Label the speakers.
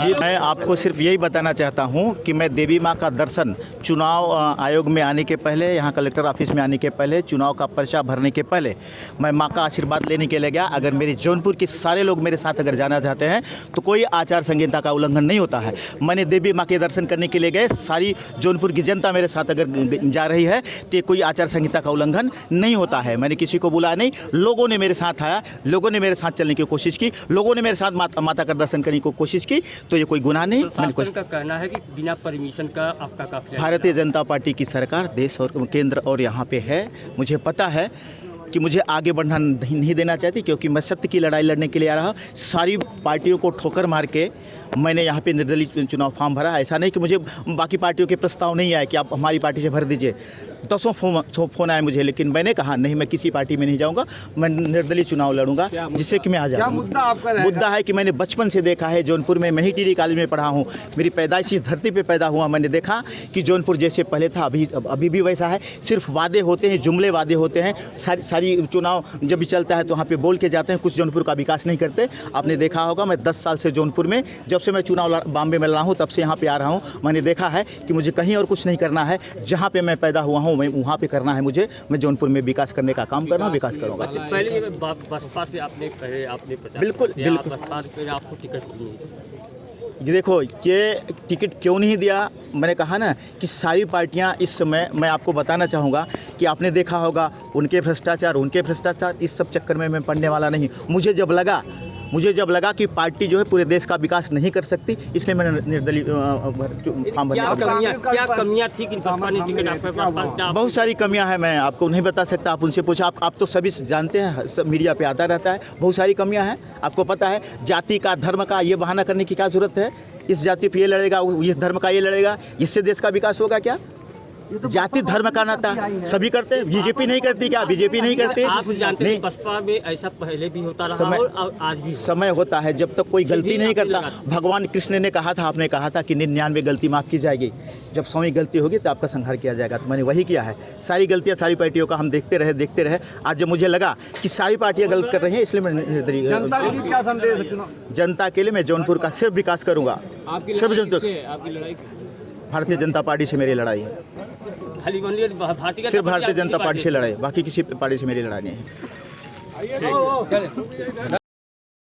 Speaker 1: जी, मैं आपको सिर्फ यही बताना चाहता हूं कि मैं देवी मां का दर्शन चुनाव आयोग में आने के पहले, यहां कलेक्टर ऑफिस में आने के पहले, चुनाव का पर्चा भरने के पहले मैं मां का आशीर्वाद लेने के लिए गया। अगर मेरे जौनपुर के सारे लोग मेरे साथ अगर जाना चाहते हैं तो कोई आचार संहिता का उल्लंघन नहीं होता है। मैंने देवी मां के दर्शन करने के लिए गए, सारी जौनपुर की जनता मेरे साथ अगर जा रही है तो कोई आचार संहिता का उल्लंघन नहीं होता है। मैंने किसी को बुलाया नहीं, लोगों ने मेरे साथ आया, लोगों ने मेरे साथ चलने की कोशिश की, लोगों ने मेरे साथ माता का दर्शन करने की कोशिश की, तो ये कोई गुनाह नहीं।
Speaker 2: प्रशासन का कहना है कि बिना परमिशन का आपका काफिला
Speaker 1: भारतीय जनता पार्टी की सरकार देश और केंद्र और यहाँ पे है। मुझे पता है कि मुझे आगे बढ़ना नहीं देना चाहती, क्योंकि मैं सत्य की लड़ाई लड़ने के लिए आ रहा। सारी पार्टियों को ठोकर मार के मैंने यहाँ पे निर्दलीय चुनाव फॉर्म भरा। ऐसा नहीं कि मुझे बाकी पार्टियों के प्रस्ताव नहीं आए कि आप हमारी पार्टी से भर दीजिए, 10 फोन आए मुझे, लेकिन मैंने कहा नहीं, मैं किसी पार्टी में नहीं जाऊँगा, मैं निर्दलीय चुनाव लड़ूंगा, जिससे कि मैं आ जाऊँ। मुद्दा है कि मैंने बचपन से देखा है जौनपुर में, मैं ही टीडी कॉलेज में पढ़ा हूँ, मेरी पैदाइश इस धरती पर पैदा हुआ। मैंने देखा कि जौनपुर जैसे पहले था अभी भी वैसा है। सिर्फ वादे होते हैं, जुमले वादे होते हैं। सारी चुनाव जब भी चलता है तो वहाँ पे बोल के जाते हैं, कुछ जौनपुर का विकास नहीं करते। आपने देखा होगा मैं 10 साल से जौनपुर में, जब से मैं चुनाव बॉम्बे में लड़ा हूँ तब से यहाँ पे आ रहा हूँ। मैंने देखा है कि मुझे कहीं और कुछ नहीं करना है, जहाँ पे मैं पैदा हुआ हूँ मैं वहाँ पे करना है मुझे। मैं जौनपुर में विकास करने का काम कर रहा हूँ, विकास करूँगा।
Speaker 2: पहले बसपा से आपने
Speaker 1: बिल्कुल
Speaker 2: बसपा से आपको टिकट नहीं,
Speaker 1: ये देखो, ये टिकट क्यों नहीं दिया, मैंने कहा ना कि सारी पार्टियां इस समय, मैं आपको बताना चाहूँगा कि आपने देखा होगा उनके भ्रष्टाचार, इस सब चक्कर में मैं पड़ने वाला नहीं। मुझे जब लगा कि पार्टी जो है पूरे देश का विकास नहीं कर सकती, इसलिए मैंने निर्दलीय फॉर्म भरा।
Speaker 2: क्या कमियां थी कि बसपा ने टिकट आपके पास?
Speaker 1: बहुत सारी कमियां हैं, मैं आपको नहीं बता सकता, आप उनसे पूछा। आप तो सभी जानते हैं, सब मीडिया पे आता रहता है। बहुत सारी कमियां हैं, आपको पता है। जाति का, धर्म का ये बहाना करने की क्या जरूरत है? इस जाति पे ये लड़ेगा, इस धर्म का ये लड़ेगा, इससे देश का विकास होगा क्या? जाति धर्म का नाता सभी करते हैं। बीजेपी नहीं करती क्या? बीजेपी नहीं करती।
Speaker 2: आप जानते हैं बसपा में ऐसा पहले भी होता रहा और आज भी
Speaker 1: समय होता है जब तक कोई गलती नहीं करता। भगवान कृष्ण ने कहा था, आपने कहा था कि 99 गलती माफ़ की जाएगी, जब 100वीं गलती होगी तो आपका संहार किया जाएगा। तो मैंने वही किया है। सारी गलतियां सारी पार्टियों का हम देखते रहे। आज जब मुझे लगा कि सारी पार्टियां गलत कर रही हैं, इसलिए मैं
Speaker 3: क्या संदेश है चुनाव?
Speaker 1: जनता के लिए मैं जौनपुर का सिर्फ विकास करूंगा। सिर्फ जौनपुर, भारतीय जनता पार्टी से मेरी लड़ाई है, सिर्फ भारतीय जनता पार्टी से लड़ाई, बाकी किसी पार्टी से मेरी लड़ाई नहीं है।